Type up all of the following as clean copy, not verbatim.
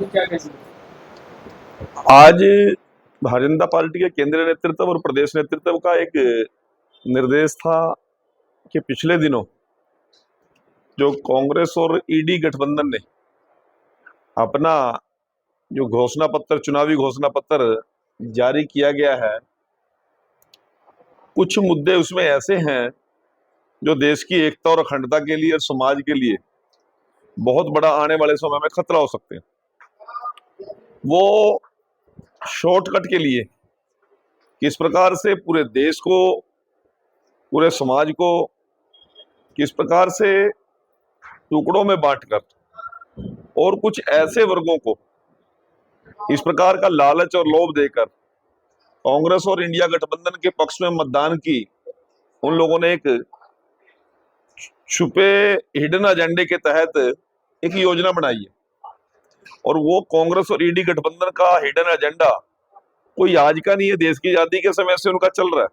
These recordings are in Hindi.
ये क्या कैसे? आज भारतीय जनता पार्टी के केंद्रीय नेतृत्व और प्रदेश नेतृत्व का एक निर्देश था कि पिछले दिनों जो कांग्रेस और ईडी गठबंधन ने अपना जो घोषणा पत्र, चुनावी घोषणा पत्र जारी किया गया है, कुछ मुद्दे उसमें ऐसे हैं जो देश की एकता और अखंडता के लिए और समाज के लिए बहुत बड़ा आने वाले समय में खतरा हो सकते हैं। वो शॉर्टकट के लिए किस प्रकार से पूरे देश को, पूरे समाज को किस प्रकार से टुकड़ों में बांटकर और कुछ ऐसे वर्गों को इस प्रकार का लालच और लोभ देकर कांग्रेस और इंडिया गठबंधन के पक्ष में मतदान की उन लोगों ने एक छुपे हिडन एजेंडे के तहत एक योजना बनाई है। और वो कांग्रेस और ईडी गठबंधन का हिडन एजेंडा कोई आज का नहीं है, देश की आजादी के समय से उनका चल रहा है।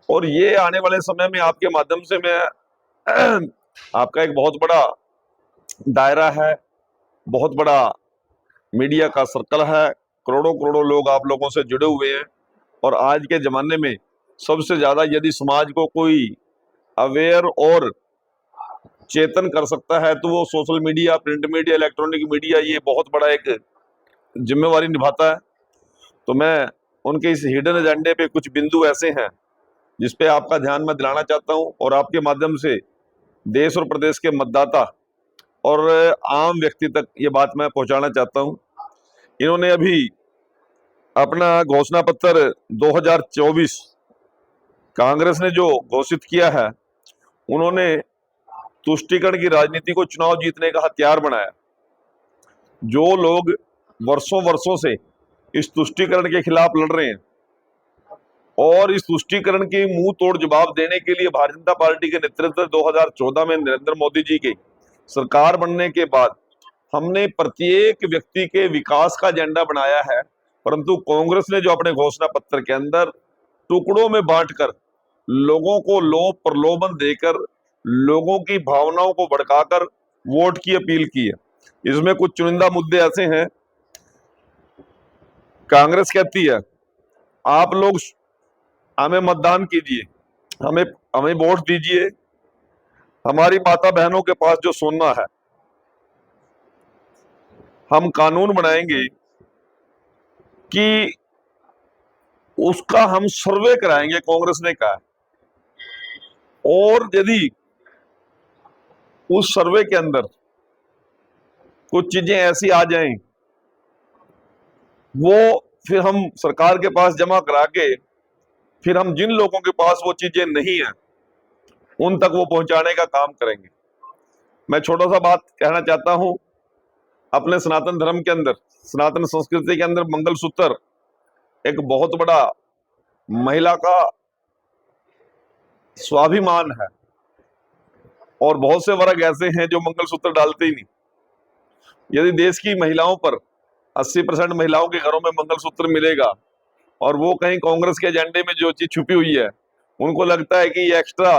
और ये आने वाले समय में आपके माध्यम से मैं आपका एक बहुत बड़ा दायरा है, बहुत बड़ा मीडिया का सर्कल है, करोड़ों करोड़ों लोग आप लोगों से जुड़े हुए हैं। और आज के जमाने में सबसे ज्यादा यदि समाज को कोई अवेयर और चेतन कर सकता है तो वो social media, print media, electronic media, ये बहुत बड़ा एक जिम्मेवारी निभाता है। तो मैं उनके इस हिडन एजेंडे पे कुछ बिंदु ऐसे हैं जिसपे आपका ध्यान मैं दिलाना चाहता हूं और आपके माध्यम से देश और प्रदेश के मतदाता और आम व्यक्ति तक ये बात मैं पहुंचाना चाहता हूं। इन्होंने अभी अपना घोषणा पत्र 2024 कांग्रेस ने जो घोषित किया है, उन्होंने तुष्टीकरण की राजनीति को चुनाव जीतने का हथियार बनाया। जो लोग वर्षों वर्षों से इस तुष्टीकरण के खिलाफ लड़ रहे हैं और इस तुष्टीकरण के मुंह तोड़ जवाब देने के लिए भारतीय जनता पार्टी के नेतृत्व 2014 में नरेंद्र मोदी जी की सरकार बनने के बाद हमने प्रत्येक व्यक्ति के विकास का एजेंडा बनाया है। परंतु कांग्रेस ने जो अपने घोषणा पत्र के अंदर टुकड़ों में बांटकर लोगों को लोभ प्रलोभन देकर लोगों की भावनाओं को भड़काकर वोट की अपील की है। इसमें कुछ चुनिंदा मुद्दे ऐसे हैं। कांग्रेस कहती है आप लोग हमें मतदान कीजिए, हमें हमें वोट दीजिए, हमारी माता बहनों के पास जो सोना है हम कानून बनाएंगे कि उसका हम सर्वे कराएंगे, कांग्रेस ने कहा। और यदि उस सर्वे के अंदर कुछ चीजें ऐसी आ जाएं, वो फिर हम सरकार के पास जमा करा के फिर हम जिन लोगों के पास वो चीजें नहीं है उन तक वो पहुंचाने का काम करेंगे। मैं छोटा सा बात कहना चाहता हूं। अपने सनातन धर्म के अंदर, सनातन संस्कृति के अंदर मंगलसूत्र एक बहुत बड़ा महिला का स्वाभिमान है। और बहुत से वर्ग ऐसे हैं जो मंगलसूत्र डालते ही नहीं। यदि देश की महिलाओं पर 80% महिलाओं के घरों में मंगलसूत्र मिलेगा और वो कहीं कांग्रेस के एजेंडे में जो चीज छुपी हुई है, उनको लगता है कि ये एक्स्ट्रा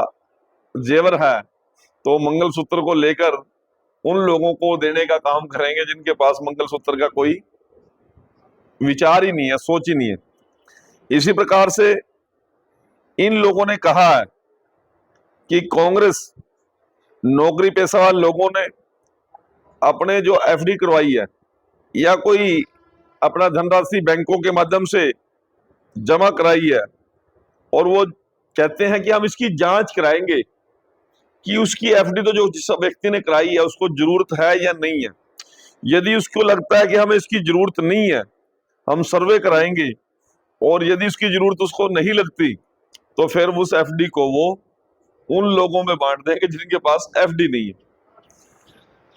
जेवर है, तो मंगलसूत्र को लेकर उन लोगों को देने का काम करेंगे जिनके पास मंगलसूत्र का कोई विचार ही नहीं है, सोच ही नहीं है। इसी प्रकार से इन लोगों ने कहा है कि कांग्रेस नौकरी पेशा लोगों ने अपने जो एफडी करवाई है या कोई अपना धनराशि बैंकों के माध्यम से जमा कराई है, और वो कहते हैं कि हम इसकी जांच कराएंगे कि उसकी एफडी तो जो जिस व्यक्ति ने कराई है उसको जरूरत है या नहीं है। यदि उसको लगता है कि हमें इसकी जरूरत नहीं है, हम सर्वे कराएंगे। और यदि उसकी जरूरत उसको नहीं लगती तो फिर उस एफडी को वो उन लोगों में बांट देंगे जिनके पास एफडी नहीं है।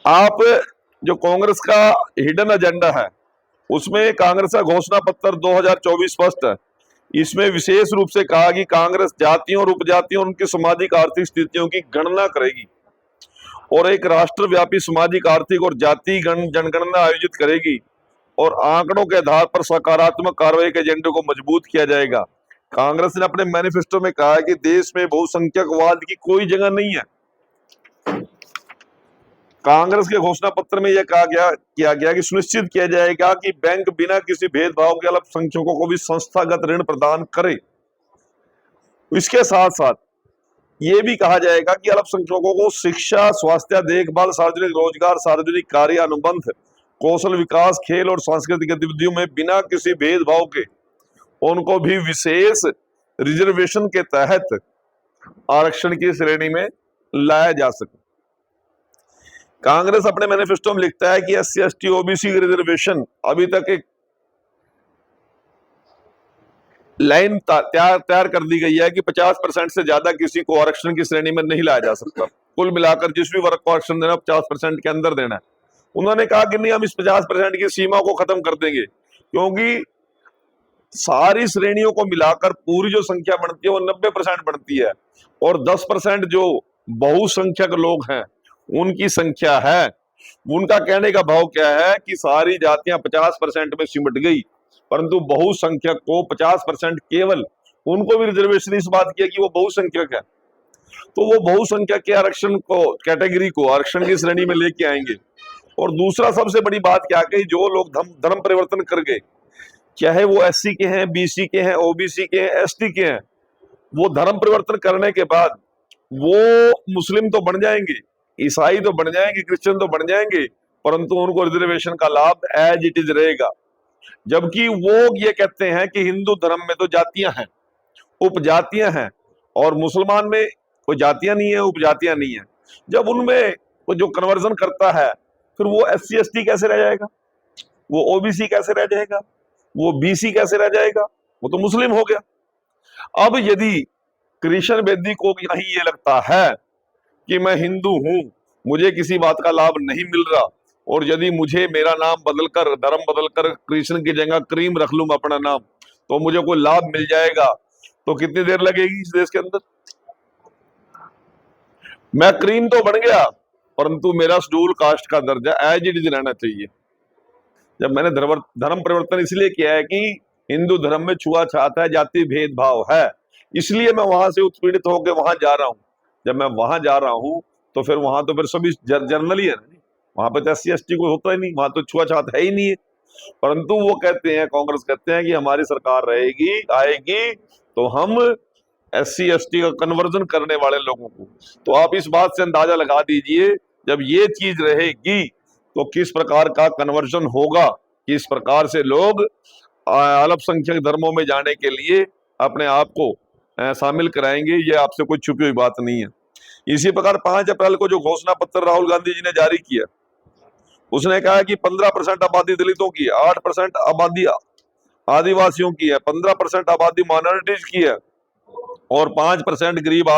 आप जो कांग्रेस का हिडन एजेंडा है उसमें कांग्रेस का घोषणा पत्र 2024 स्पष्ट है। इसमें विशेष रूप से कहा कि कांग्रेस जातियों और उपजातियों और उनकी सामाजिक आर्थिक स्थितियों की गणना करेगी और एक राष्ट्रव्यापी सामाजिक आर्थिक और जाति जनगणना आयोजित करेगी और आंकड़ों के आधार पर सकारात्मक कार्रवाई के एजेंडे को मजबूत किया जाएगा। कांग्रेस ने अपने मैनिफेस्टो में कहा है कि देश में बहुसंख्यकवाद की कोई जगह नहीं है। कांग्रेस के घोषणा पत्र में यह किया गया कि सुनिश्चित किया जाएगा कि बैंक बिना किसी भेदभाव के अल्पसंख्यकों को भी संस्थागत ऋण प्रदान करे। इसके साथ साथ ये भी कहा जाएगा कि अल्पसंख्यकों को शिक्षा, स्वास्थ्य देखभाल, सार्वजनिक रोजगार, सार्वजनिक कार्य अनुबंध, कौशल विकास, खेल और सांस्कृतिक गतिविधियों में बिना किसी भेदभाव के उनको भी विशेष रिजर्वेशन के तहत आरक्षण की श्रेणी में लाया जा सके। कांग्रेस अपने मैनिफेस्टो में लिखता है कि SC, ST, OBC रिजर्वेशन अभी तक एक लाइन तैयार कर दी गई है कि 50% से ज्यादा किसी को आरक्षण की श्रेणी में नहीं लाया जा सकता। कुल मिलाकर जिस भी वर्ग को आरक्षण देना 50% के अंदर देना है। उन्होंने कहा कि नहीं, हम इस 50% की सीमा को खत्म कर देंगे, क्योंकि सारी श्रेणियों को मिलाकर पूरी जो संख्या बनती है वो 90% बनती है, और 10% जो बहुसंख्यक लोग हैं उनकी संख्या है। उनका कहने का भाव क्या है कि सारी जातियां 50% में सिमट गई, परंतु बहुसंख्यक को 50% केवल उनको भी रिजर्वेशन इस बात की है कि वो बहुसंख्यक है, तो वो बहुसंख्यक के आरक्षण को, कैटेगरी को आरक्षण की श्रेणी में लेके आएंगे। और दूसरा सबसे बड़ी बात क्या कही, जो लोग धर्म परिवर्तन कर गए, चाहे वो SC के हैं, BC के हैं, OBC के हैं, ST के हैं, वो धर्म परिवर्तन करने के बाद वो मुस्लिम तो बन जाएंगे, ईसाई तो बन जाएंगे, क्रिश्चियन तो बन जाएंगे, परंतु उनको रिजर्वेशन का लाभ एज इट इज रहेगा। जबकि वो ये कहते हैं कि हिंदू धर्म में तो जातियां हैं, उपजातियां हैं, और मुसलमान में कोई जातियां नहीं है, उपजातियां नहीं है। जब उनमें वो जो कन्वर्जन करता है, फिर वो SC, ST कैसे रह जाएगा, वो OBC कैसे रह जाएगा, वो BC कैसे रह जाएगा, वो तो मुस्लिम हो गया। अब यदि कृष्ण बेदी को कहीं ये लगता है कि मैं हिंदू हूं, मुझे किसी बात का लाभ नहीं मिल रहा, और यदि मुझे मेरा नाम बदलकर, धर्म बदलकर कृष्ण की जगह क्रीम रख लूंगा अपना नाम, तो मुझे कोई लाभ मिल जाएगा, तो कितनी देर लगेगी इस देश के अंदर? मैं क्रीम तो बन गया, परंतु मेरा शेड्यूल कास्ट का दर्जा एज इट इज रहना चाहिए। जब मैंने धर्म परिवर्तन इसलिए किया है कि हिंदू धर्म में छुआछात है, जाति भेदभाव है, इसलिए मैं वहां से उत्पीड़ित होकर वहां जा रहा हूं। जब मैं वहां जा रहा हूं तो फिर सभी जर्नल ही है ना, वहां पे तो SC, ST कोई होता ही नहीं, वहां तो छुआछात है ही नहीं है। परंतु वो कहते हैं, कांग्रेस कहते हैं कि हमारी सरकार रहेगी, आएगी, तो हम SC, ST का कन्वर्जन करने वाले लोगों को, तो आप इस बात से अंदाजा लगा दीजिए, जब ये चीज रहेगी तो किस प्रकार का कन्वर्जन होगा, किस प्रकार से लोग अल्पसंख्यक धर्मों में जाने के लिए अपने आप को शामिल कराएंगे। ये आपसे कोई छुपी हुई बात नहीं है। इसी प्रकार 5 अप्रैल को जो घोषणा पत्र राहुल गांधी जी ने जारी किया, उसने कहा कि 15% आबादी दलितों की, 8% आबादी आदिवासियों की है, 15% आबादी माइनॉरिटीज की है, और 5% गरीब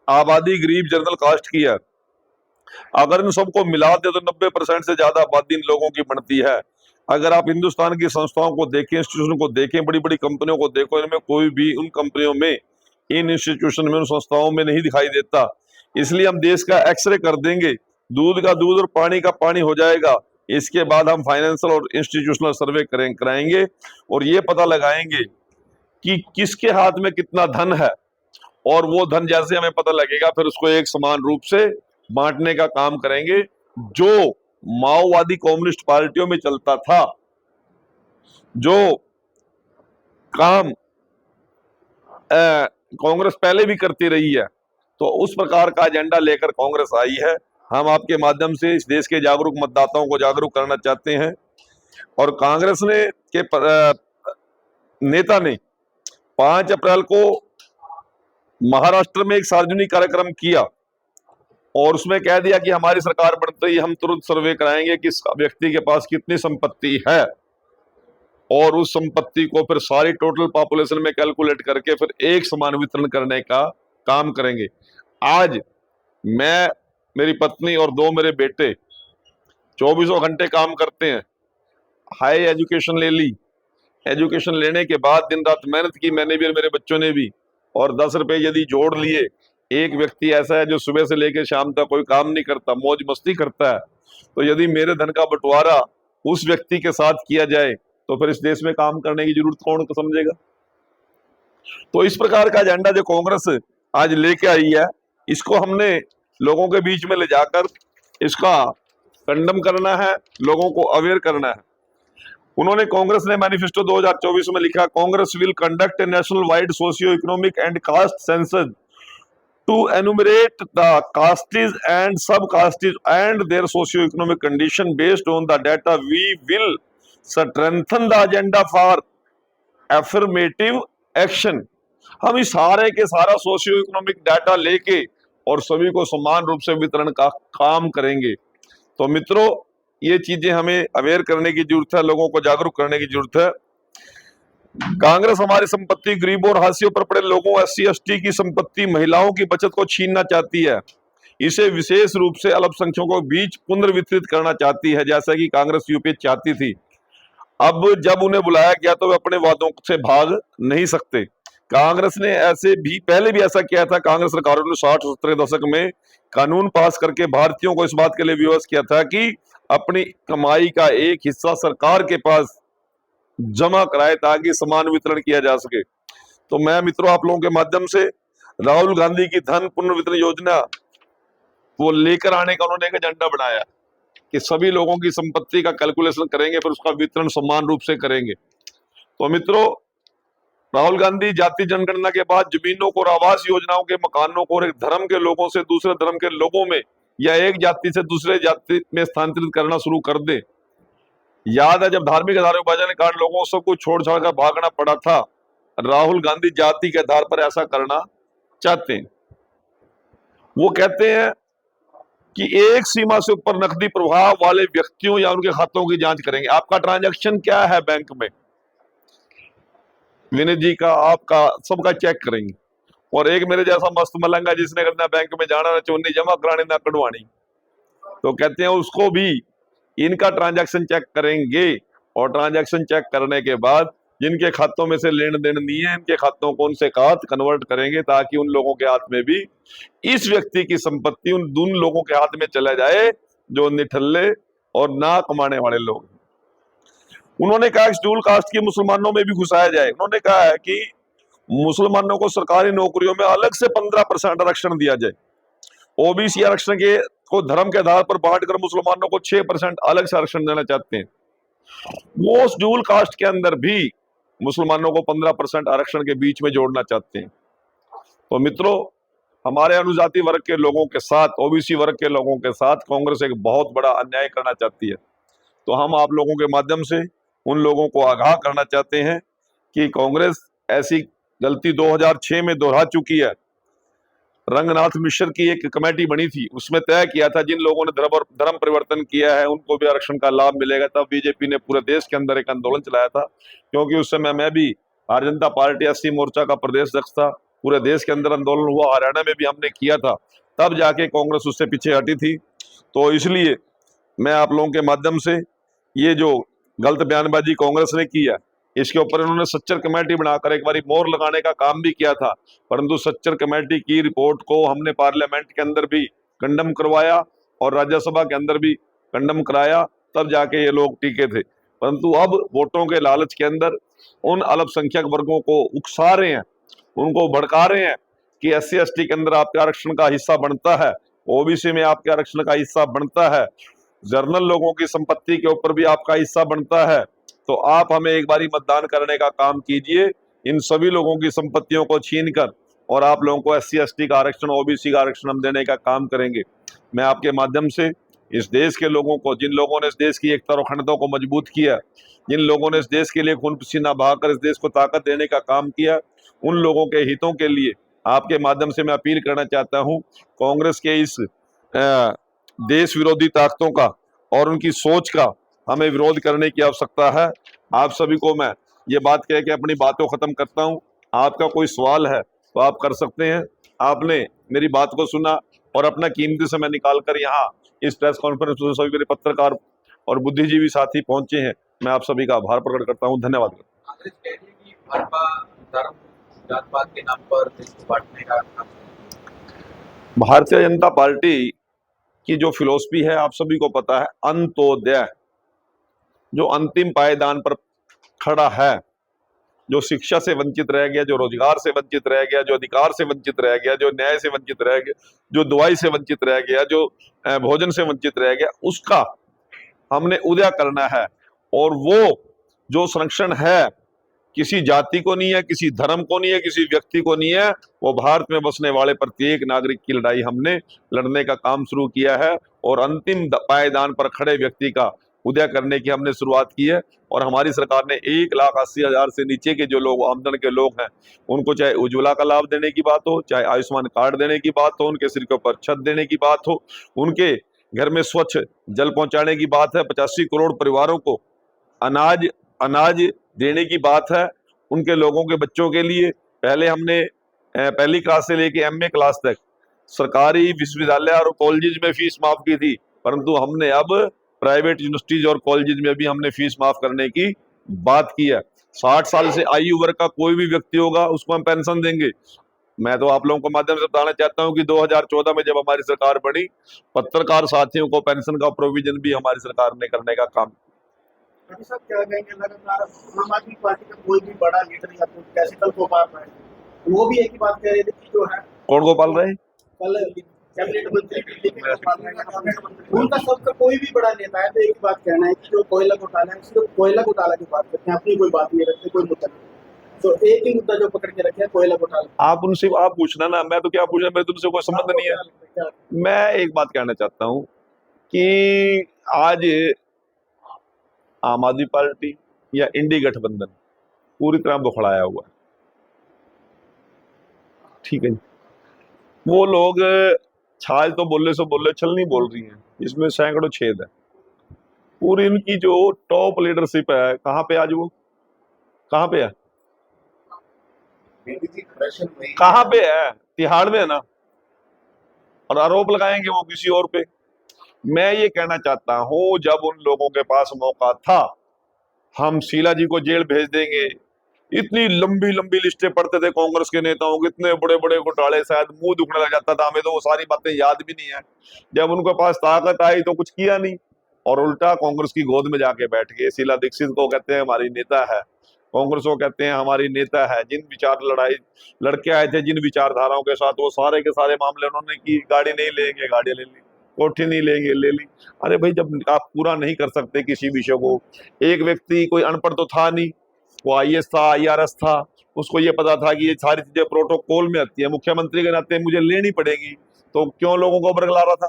आबादी गरीब जनरल कास्ट की है। अगर इन सबको मिला दे तो 90% से ज्यादा आबादी इन लोगों की बनती है। अगर आप हिंदुस्तान की संस्थाओं को देखें, इंस्टीट्यूशन को देखें, बड़ी बड़ी कंपनियों को देखो, इनमें कोई भी उन कंपनियों में, इन इंस्टीट्यूशन में, उन संस्थाओं में नहीं दिखाई देता। इसलिए हम देश का एक्सरे कर देंगे, दूध का दूध और पानी का पानी हो जाएगा। इसके बाद हम फाइनेंशियल और इंस्टीट्यूशनल सर्वे कराएंगे और ये पता लगाएंगे कि किसके हाथ में कितना धन है, और वो धन जैसे हमें पता लगेगा फिर उसको एक समान रूप से बांटने का काम करेंगे, जो माओवादी कम्युनिस्ट पार्टियों में चलता था, जो काम कांग्रेस पहले भी करती रही है। तो उस प्रकार का एजेंडा लेकर कांग्रेस आई है। हम आपके माध्यम से इस देश के जागरूक मतदाताओं को जागरूक करना चाहते हैं। और कांग्रेस ने के नेता ने 5 अप्रैल को महाराष्ट्र में एक सार्वजनिक कार्यक्रम किया और उसमें कह दिया कि हमारी सरकार बनते ही हम तुरंत सर्वे कराएंगे कि इस व्यक्ति के पास कितनी संपत्ति है, और उस संपत्ति को फिर सारी टोटल पॉपुलेशन में कैलकुलेट करके फिर एक समान वितरण करने का काम करेंगे। आज मैं, मेरी पत्नी और 2 मेरे बेटे 24 घंटे काम करते हैं, हाई एजुकेशन ले ली, एजुकेशन लेने के बाद दिन रात मेहनत की मैंने भी और मेरे बच्चों ने भी, और 10 रुपए यदि जोड़ लिए। एक व्यक्ति ऐसा है जो सुबह से लेकर शाम तक कोई काम नहीं करता, मौज मस्ती करता है, तो यदि मेरे धन का बंटवारा उस व्यक्ति के साथ किया जाए तो फिर इस देश में काम करने की जरूरत कौन को समझेगा। तो इस प्रकार का एजेंडा जो कांग्रेस आज लेके आई है, इसको हमने लोगों के बीच में ले जाकर इसका कंडम करना है, लोगों को अवेयर करना है। उन्होंने, कांग्रेस ने मैनिफेस्टो 2024 में लिखा, Congress will conduct a national wide socio economic and caste census to enumerate the castes and sub-castes and their socio-economic condition. Based on the data, we will strengthen the agenda for affirmative action. हम इस सारे के सारा सोशियो इकोनॉमिक डाटा लेके और सभी को समान रूप से वितरण का काम करेंगे। तो मित्रों, ये चीजें हमें अवेयर करने की जरूरत है, लोगों को जागरूक करने की जरूरत है। कांग्रेस हमारी संपत्ति, गरीबों और हाशिए पर पड़े लोगों, SC ST की संपत्ति, महिलाओं की बचत को छीनना चाहती है। इसे विशेष रूप से अल्पसंख्यकों के बीच पुनर्वितरित करना चाहती है, जैसा कि कांग्रेस यूपीए चाहती थी। अब जब उन्हें बुलाया गया तो वे अपने वादों से भाग नहीं सकते। कांग्रेस ने ऐसे भी पहले भी ऐसा किया था। कांग्रेस सरकारों ने 60 और 70 दशक में कानून पास करके भारतीयों को इस बात के लिए विवश किया था कि अपनी कमाई का एक हिस्सा सरकार के पास जमा कराए ताकि समान वितरण किया जा सके। तो मैं मित्रों, आप लोगों के माध्यम से राहुल गांधी की धन पुनर्वितरण योजना वो लेकर आने का उन्होंने एक एजेंडा बनाया कि सभी लोगों की संपत्ति का कैलकुलेशन करेंगे, फिर उसका वितरण समान रूप से करेंगे। तो मित्रों, राहुल गांधी जाति जनगणना के बाद जमीनों को और आवास योजनाओं के मकानों को और एक धर्म के लोगों से दूसरे धर्म के लोगों में या एक जाति से दूसरे जाति में स्थानांतरित करना शुरू कर दे। याद है, जब धार्मिक आधारों पर के कारण लोगों को सब कुछ छोड़ छाड़ कर भागना पड़ा था, राहुल गांधी जाति के आधार पर ऐसा करना चाहते हैं। वो कहते हैं कि एक सीमा से ऊपर नकदी प्रवाह वाले व्यक्तियों या उनके खातों की जांच करेंगे। आपका ट्रांजैक्शन क्या है बैंक में, विनय जी का, आपका, सबका चेक करेंगे। और एक मेरे जैसा मस्त मलंगा जिसने करना बैंक में जाना ना चोनी जमा करानी ना कढ़वानी, तो कहते हैं उसको भी इनका ट्रांजैक्शन चेक करेंगे। और ट्रांजैक्शन चेक करने के बाद जिनके खातों में से लेन देन नहीं है, इनके खातों को उनसे खात कन्वर्ट करेंगे ताकि उन लोगों के हाथ में भी इस व्यक्ति की संपत्ति उन लोगों के हाथ में चला जाए जो निठल्ले और ना कमाने वाले लोग। उन्होंने कहा शेड्यूल कास्ट की मुसलमानों में भी घुसाया जाए। उन्होंने कहा है कि मुसलमानों को सरकारी नौकरियों में अलग से 15% आरक्षण दिया जाए। ओबीसी आरक्षण के को धर्म के आधार पर बांटकर मुसलमानों को 6% अलग से आरक्षण देना चाहते हैं। वो शेड्यूल कास्ट के अंदर भी मुसलमानों को 15% आरक्षण के बीच में जोड़ना चाहते हैं। तो मित्रों, हमारे अनुजाति वर्ग के लोगों के साथ, ओबीसी वर्ग के लोगों के साथ कांग्रेस एक बहुत बड़ा अन्याय करना चाहती है। तो हम आप लोगों के माध्यम से उन लोगों को आगाह करना चाहते हैं कि कांग्रेस ऐसी गलती 2006 में दोहरा चुकी है। रंगनाथ मिश्र की एक कमेटी बनी थी, उसमें तय किया था जिन लोगों ने धर्म परिवर्तन किया है उनको भी आरक्षण का लाभ मिलेगा। तब बीजेपी ने पूरे देश के अंदर एक आंदोलन चलाया था, क्योंकि उस समय मैं भी भारतीय जनता पार्टी SC मोर्चा का प्रदेश अध्यक्ष था। पूरे देश के अंदर आंदोलन हुआ, हरियाणा में भी हमने किया था, तब जाके कांग्रेस उससे पीछे हटी थी। तो इसलिए मैं आप लोगों के माध्यम से ये जो गलत बयानबाजी कांग्रेस ने की है, इसके ऊपर इन्होंने सच्चर कमेटी बनाकर एक बारी मोहर लगाने का काम भी किया था, परंतु सच्चर कमेटी की रिपोर्ट को हमने पार्लियामेंट के अंदर भी कंडम करवाया और राज्यसभा के अंदर भी कंडम कराया, तब जाके ये लोग टिके थे। परंतु अब वोटों के लालच के अंदर उन अल्पसंख्यक वर्गों को उकसा रहे हैं, उनको भड़का रहे हैं कि SC ST के अंदर आपके आरक्षण का हिस्सा बनता है, OBC में आपके आरक्षण का हिस्सा बनता है, जर्नल लोगों की संपत्ति के ऊपर भी आपका हिस्सा बनता है। तो आप हमें एक बारी मतदान करने का काम कीजिए, इन सभी लोगों की संपत्तियों को छीनकर, और आप लोगों को SC ST का आरक्षण, OBC का आरक्षण हम देने का काम करेंगे। मैं आपके माध्यम से इस देश के लोगों को, जिन लोगों ने इस देश की एकता और अखंडता को मजबूत किया, जिन लोगों ने इस देश के लिए खून पसीना बहाकर इस देश को ताकत देने का काम किया, उन लोगों के हितों के लिए आपके माध्यम से मैं अपील करना चाहता हूं, कांग्रेस के इस देश विरोधी ताकतों का और उनकी सोच का हमें विरोध करने की आवश्यकता है। आप सभी को मैं ये बात कह के अपनी बातों खत्म करता हूं। आपका कोई सवाल है तो आप कर सकते हैं। आपने मेरी बात को सुना और अपना कीमती समय निकालकर यहाँ इस प्रेस कॉन्फ्रेंस में सभी मेरे पत्रकार और बुद्धिजीवी साथी पहुंचे हैं, मैं आप सभी का आभार प्रकट करता हूं। धन्यवाद। कांग्रेस कह रही है कि भाजपा धर्म जात पात के नाम पर देश को बांटने का काम। भारतीय जनता पार्टी की जो फिलॉसफी है आप सभी को पता है, अंत्योदय, जो अंतिम पायदान पर खड़ा है जो शिक्षा से वंचित रह गया, जो रोजगार से वंचित रह गया, जो अधिकार से वंचित रह गया, जो न्याय से वंचित रह गया, जो दवाई से वंचित रह गया, जो भोजन से वंचित रह गया, उसका हमने उदय करना है। और वो जो संरक्षण है किसी जाति को नहीं है, किसी धर्म को नहीं है, किसी व्यक्ति को नहीं है, वो भारत में बसने वाले प्रत्येक नागरिक की लड़ाई हमने लड़ने का काम शुरू किया है। और अंतिम पायदान पर खड़े व्यक्ति का उदय करने की हमने शुरुआत की है। और हमारी सरकार ने 1,80,000 से नीचे के जो लोग आमदन के लोग हैं उनको चाहे उज्ज्वला का लाभ देने की बात हो, चाहे आयुष्मान कार्ड देने की बात हो, उनके सिर के ऊपर छत देने की बात हो, उनके घर में स्वच्छ जल पहुंचाने की बात है, 85 करोड़ परिवारों को अनाज अनाज देने की बात है, उनके लोगों के बच्चों के लिए पहले हमने पहली क्लास से लेके एमए क्लास तक सरकारी विश्वविद्यालय और कॉलेज में फीस माफ की थी, परंतु हमने अब प्राइवेट यूनिवर्सिटीज और कॉलेज में भी हमने फीस माफ करने की बात की है। 60 साल से आयु वर्ग का कोई भी व्यक्ति होगा उसको हम पेंशन देंगे। मैं तो आप लोगों के माध्यम से बताना चाहता हूं कि 2014 में जब हमारी सरकार बनी, पत्रकार साथियों को पेंशन का प्रोविजन भी हमारी सरकार ने करने का काम। साहब क्या कहेंगे, लगातार आम आदमी पार्टी का कोई भी बड़ा लीडर या तो कैसे कल गोपाल रहे, वो भी एक ही बात कह रहे थे कि जो है कौन गोपाल रहे कल कैबिनेट मंत्री उनका सबका कोई भी बड़ा नेता है तो एक ही बात कहना है कि जो कोयला घोटाला है सिर्फ कोयला घोटाला की बात करते हैं, अपनी कोई बात नहीं रखते, कोई मुद्दा नहीं। तो एक ही मुद्दा जो पकड़ के रखे है कोयला घोटाला। आप उनसे आप पूछना ना, मैं तो क्या पूछना, मेरे तुमसे कोई संबंध नहीं है। मैं एक बात कहना चाहता हूं कि आज आम आदमी पार्टी या इंडी गठबंधन पूरी तरह बुखड़ाया हुआ है, ठीक है। वो लोग छाल तो बोले सो बोले, छल नहीं बोल रही हैं, इसमें सैकड़ों छेद है। पूरी इनकी जो टॉप लीडरशिप है कहाँ पे, आज वो कहाँ पे है, कहाँ पे है? तिहाड़ में है ना, और आरोप लगाएंगे वो किसी और पे। मैं ये कहना चाहता हूं जब उन लोगों के पास मौका था, हम शीला जी को जेल भेज देंगे, इतनी लंबी लंबी लिस्टें पढ़ते थे कांग्रेस के नेताओं के, इतने बड़े बड़े घोटाले, शायद मुंह दुखने लग जाता था हमें, तो वो सारी बातें याद भी नहीं है। जब उनके पास ताकत आई तो कुछ किया नहीं, और उल्टा कांग्रेस की गोद में जाके बैठ गए। शीला दीक्षित को कहते हैं हमारी नेता है, कांग्रेस को कहते हैं हमारी नेता है। जिन विचार लड़के आए थे जिन विचारधाराओं के साथ, वो सारे के सारे मामले उन्होंने की। गाड़ी नहीं लेंगे, गाड़ी ले ली, कोठी नहीं लेंगे, ले ली। अरे भाई, जब आप पूरा नहीं कर सकते किसी विषय को, एक व्यक्ति कोई अनपढ़ तो था नहीं, वो आईएएस था, आईआरएस था, उसको ये पता था कि ये सारी चीजें प्रोटोकॉल में आती है, मुख्यमंत्री के नाते मुझे लेनी पड़ेगी, तो क्यों लोगों को बरगला रहा था?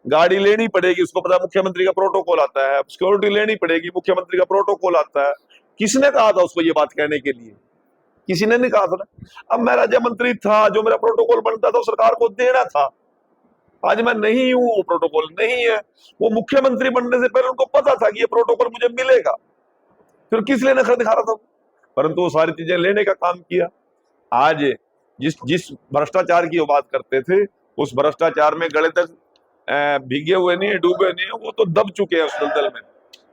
गाड़ी लेनी पड़ेगी, उसको पता मुख्यमंत्री का प्रोटोकॉल आता है। सिक्योरिटी लेनी पड़ेगी, मुख्यमंत्री का प्रोटोकॉल आता है। किसने कहा था उसको ये बात कहने के लिए? किसी ने नहीं कहा था ना। अब मैं राज्य मंत्री था, जो मेरा प्रोटोकॉल बनता था सरकार को देना था। आज मैं नहीं हूं, वो प्रोटोकॉल नहीं है। वो मुख्यमंत्री बनने से पहले उनको पता था कि ये प्रोटोकॉल मुझे मिलेगा, फिर किस लिए नखरा दिखा रहा था? परंतु वो सारी चीजें लेने का काम किया। आज जिस भ्रष्टाचार की वो बात करते थे, उस भ्रष्टाचार में गले तक भीगे हुए नहीं है, डूबे नहीं है, वो तो दब चुके हैं उस दलदल में।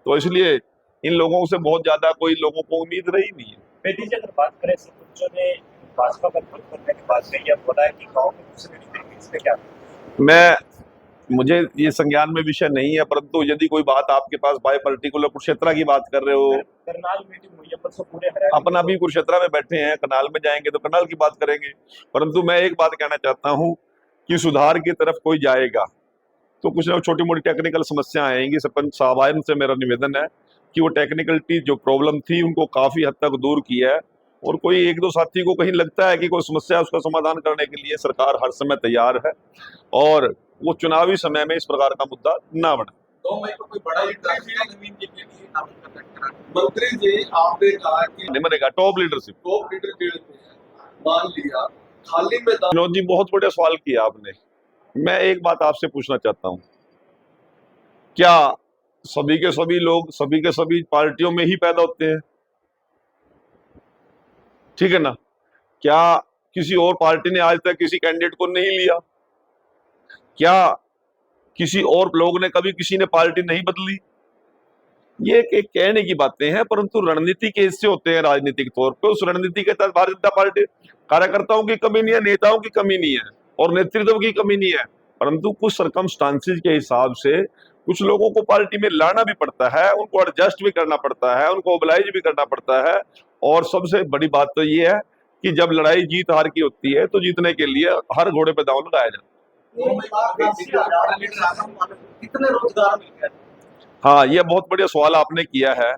तो इसलिए इन लोगों से बहुत ज्यादा कोई लोगों को उम्मीद रही नहीं है। बेटी जी, अगर बात करें सरपंचों ने भाजपा पर करने के बाद में यह बोला है कि गांव में दूसरे नहीं देंगे, इसमें क्या? मुझे ये संज्ञान में विषय नहीं है, परंतु यदि कोई बात आपके पास बाय पर्टिकुलर कुरुक्षेत्रा की बात कर रहे हो, करनाल मीटिंग हुई है परसों पूरे हरियाणा, अपन अभी कुरुक्षेत्रा में बैठे हैं, करनाल में जाएंगे तो करनाल की बात करेंगे। परंतु मैं एक बात कहना चाहता हूं कि सुधार की तरफ कोई जाएगा तो कुछ ना छोटी मोटी टेक्निकल समस्या आएंगी। सरपंच साहबान से मेरा निवेदन है कि वो टेक्निकलिटी जो प्रॉब्लम थी उनको काफी हद तक दूर किया है, और कोई एक दो साथी को कहीं लगता है कि कोई समस्या है, उसका समाधान करने के लिए सरकार हर समय तैयार है, और वो चुनावी समय में इस प्रकार का मुद्दा ना बने। 2 मई को कोई बड़ा नवीन जी के लिए नामांकन करा। मंत्री जी, आपने कहा कि नहीं बनेगा टॉप लीडरशिप, टॉप लीडर मान लिया, खाली मैदान। विनोद जी, बहुत बढ़िया सवाल किया आपने। मैं एक बात आपसे पूछना चाहता हूं, क्या सभी के सभी लोग सभी के सभी पार्टियों में ही पैदा होते हैं? ठीक है ना? क्या किसी और पार्टी ने आज तक किसी कैंडिडेट को नहीं लिया? क्या किसी और लोग ने कभी किसी ने पार्टी नहीं बदली? ये एक कहने की बातें हैं, परंतु रणनीति के हिस्से होते हैं राजनीतिक तौर पे। उस रणनीति के तहत भारतीय जनता पार्टी कार्यकर्ताओं की कमी नहीं है, नेताओं की कमी नहीं है, और नेतृत्व की कमी नहीं है, परंतु कुछ सरकमस्टांसिस के हिसाब से कुछ लोगों को पार्टी में लाना भी पड़ता है, उनको एडजस्ट भी करना पड़ता है, उनको ओबलाइज भी करना पड़ता है। और सबसे बड़ी बात तो ये है कि जब लड़ाई जीत हार की होती है तो जीतने के लिए हर घोड़े पे दांव लगाया जाता कितने रोजगार मिल गए? है। हाँ, ये बहुत बढ़िया सवाल आपने किया है।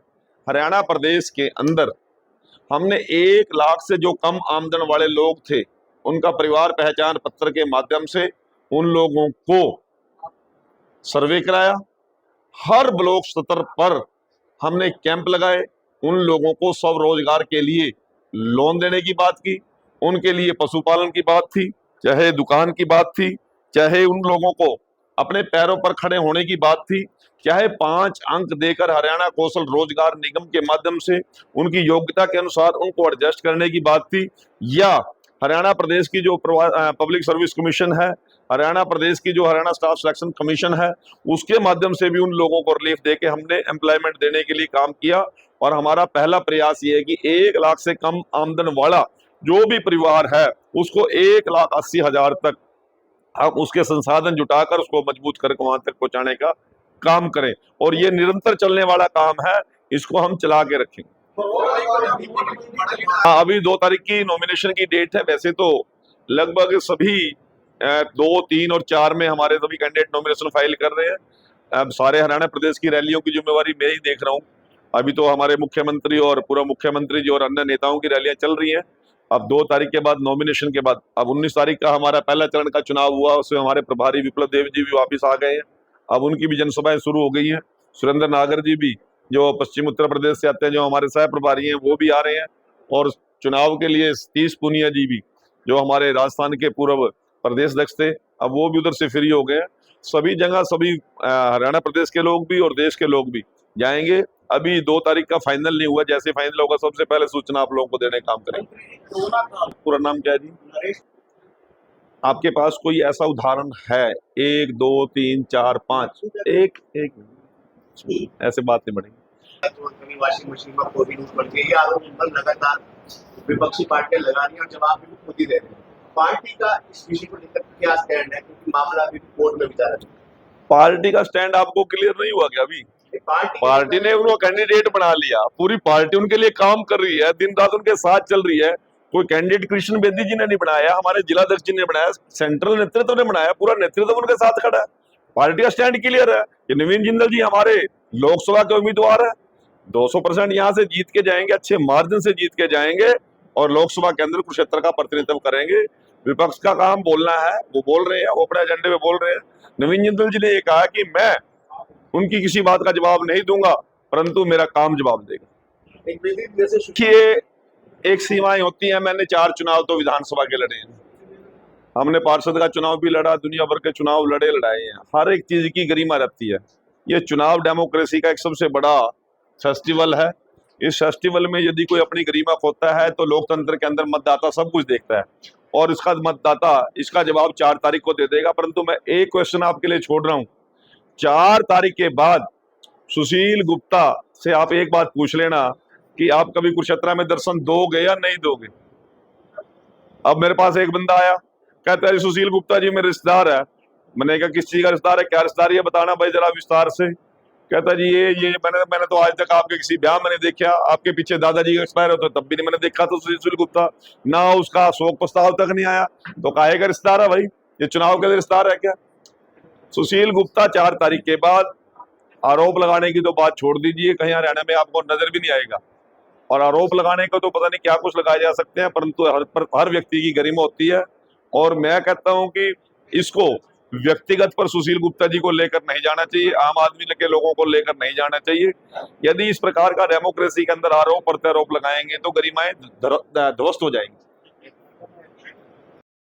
हरियाणा प्रदेश के अंदर हमने 1 लाख से जो कम आमदन वाले लोग थे, उनका परिवार पहचान पत्र के माध्यम से उन लोगों को सर्वे कराया। हर ब्लॉक स्तर पर हमने कैंप लगाए, उन लोगों को स्वरोजगार के लिए लोन देने की बात की, उनके लिए पशुपालन की बात थी, चाहे दुकान की बात थी, चाहे उन लोगों को अपने पैरों पर खड़े होने की बात थी, चाहे 5 अंक देकर हरियाणा कौशल रोजगार निगम के माध्यम से उनकी योग्यता के अनुसार उनको एडजस्ट करने की बात थी, या हरियाणा प्रदेश की जो पब्लिक सर्विस कमीशन है, हरियाणा प्रदेश की जो हरियाणा स्टाफ सिलेक्शन कमीशन है, उसके माध्यम से भी उन लोगों को रिलीफ देके हमने एम्प्लॉयमेंट देने के लिए काम किया। और हमारा पहला प्रयास ये है कि 1 लाख से कम आमदन वाला जो भी परिवार है उसको 1,80,000 तक हम उसके संसाधन जुटाकर उसको मजबूत करके वहां तक पहुंचाने का काम करें। और ये निरंतर चलने वाला काम है, इसको हम चला के रखेंगे। हाँ, अभी 2 तारीख की नॉमिनेशन की डेट है। वैसे तो लगभग सभी 2, 3 और 4 में हमारे सभी कैंडिडेट नॉमिनेशन फाइल कर रहे हैं। अब सारे हरियाणा प्रदेश की रैलियों की जिम्मेवारी मैं ही देख रहा हूँ। अभी तो हमारे मुख्यमंत्री और पूर्व मुख्यमंत्री जी और अन्य नेताओं की रैलियां चल रही हैं। अब 2 तारीख के बाद नॉमिनेशन के बाद अब 19 तारीख का हमारा पहला चरण का चुनाव हुआ, उसमें हमारे प्रभारी विप्लव देव जी भी वापिस आ गए हैं। अब उनकी भी जनसभाएं शुरू हो गई हैं। सुरेंद्र नागर जी भी जो पश्चिम उत्तर प्रदेश से आते हैं, जो हमारे सह प्रभारी हैं, वो भी आ रहे हैं। और चुनाव के लिए सतीश पूनिया जी भी, जो हमारे राजस्थान के पूर्व प्रदेश अध्यक्ष थे, अब वो भी उधर से फ्री हो गए हैं। सभी जगह सभी हरियाणा प्रदेश के लोग भी और देश के लोग भी जाएंगे। अभी 2 तारीख का फाइनल नहीं हुआ, जैसे फाइनल होगा सबसे पहले सूचना आप लोगों को देने का काम करेंगे। पूरा नाम क्या है जी? आपके पास कोई ऐसा उदाहरण है? 1, 2, 3, 4, 5 एक ऐसे बात नहीं बढ़ेगी। वॉशिंग मशीन में कोविड बढ़ गई, ये आरोप इन पर लगातार विपक्षी पार्टियां लगा रही हैं और जवाब भी खुद ही दे रही हैं। पार्टी का इस विषय को लेकर क्या स्टैंड है, क्योंकि मामला अभी कोर्ट में विचारा है। पार्टी का स्टैंड आपको क्लियर नहीं हुआ क्या? अभी पार्टी ने उनको कैंडिडेट बना लिया, पूरी पार्टी उनके लिए काम कर रही है, दिन रात उनके साथ चल रही है। कोई कैंडिडेट कृष्ण बेदी जी ने नहीं बनाया, हमारे जिलाध्यक्ष जी ने बनाया, सेंट्रल नेतृत्व ने बनाया, पूरा नेतृत्व उनके साथ खड़ा है। पार्टी का स्टैंड क्लियर है कि नवीन जिंदल जी हमारे लोकसभा के उम्मीदवार है, 200% यहाँ से जीत के जाएंगे, अच्छे मार्जिन से जीत के जाएंगे और लोकसभा के अंदर कुरुक्षेत्र का प्रतिनिधित्व करेंगे। विपक्ष का काम बोलना है, वो बोल रहे हैं, वो अपने एजेंडे पे बोल रहे हैं। नवीन जिंदल जी ने ये कहा कि मैं उनकी किसी बात का जवाब नहीं दूंगा, परंतु मेरा काम जवाब देगा। देखिए, एक सीमाएं होती हैं। मैंने 4 चुनाव तो विधानसभा के लड़े हैं, हमने पार्षद का चुनाव भी लड़ा, दुनिया भर के चुनाव लड़ाए हैं। हर एक चीज की गरिमा रहती है। ये चुनाव डेमोक्रेसी का एक सबसे बड़ा फेस्टिवल है। इस फेस्टिवल में यदि कोई अपनी गरिमा खोता है तो लोकतंत्र के अंदर मतदाता सब कुछ देखता है और इसका मतदाता इसका जवाब 4 तारीख को दे देगा। परंतु मैं एक क्वेश्चन आपके लिए छोड़ रहा हूं, 4 तारीख के बाद सुशील गुप्ता से आप एक बात पूछ लेना कि आप कभी कुरुक्षेत्र में दर्शन दोगे या नहीं दोगे। अब मेरे पास एक बंदा आया, कहता है सुशील गुप्ता जी मेरे रिश्तेदार है। मैंने कहा किस चीज का रिश्तेदार है, क्या रिश्तेदार है बताना भाई जरा विस्तार से। कहता जी ये मैंने तो आज तक आपके किसी ब्याह में नहीं देखा, आपके पीछे दादाजी एक्सपायर होते तब भी नहीं मैंने देखा तो सुशील गुप्ता, ना उसका शोक प्रस्ताव तक नहीं आया, तो काहे का रिश्तेदार है भाई? ये चुनाव के लिए रिश्तेदार है क्या? सुशील गुप्ता 4 तारीख के बाद आरोप लगाने की तो बात छोड़ दीजिए, कहीं हरियाणा में आपको नजर भी नहीं आएगा। और आरोप लगाने को तो पता नहीं क्या कुछ लगाए जा सकते हैं, परंतु हर व्यक्ति की गरिमा होती है। और मैं कहता हूं कि इसको व्यक्तिगत पर सुशील गुप्ता जी को लेकर नहीं जाना चाहिए, आम आदमी के लोगों को लेकर नहीं जाना चाहिए। यदि इस प्रकार का डेमोक्रेसी के अंदर आरोप प्रत्यारोप लगाएंगे तो गरिमाएं ध्वस्त हो जाएंगी।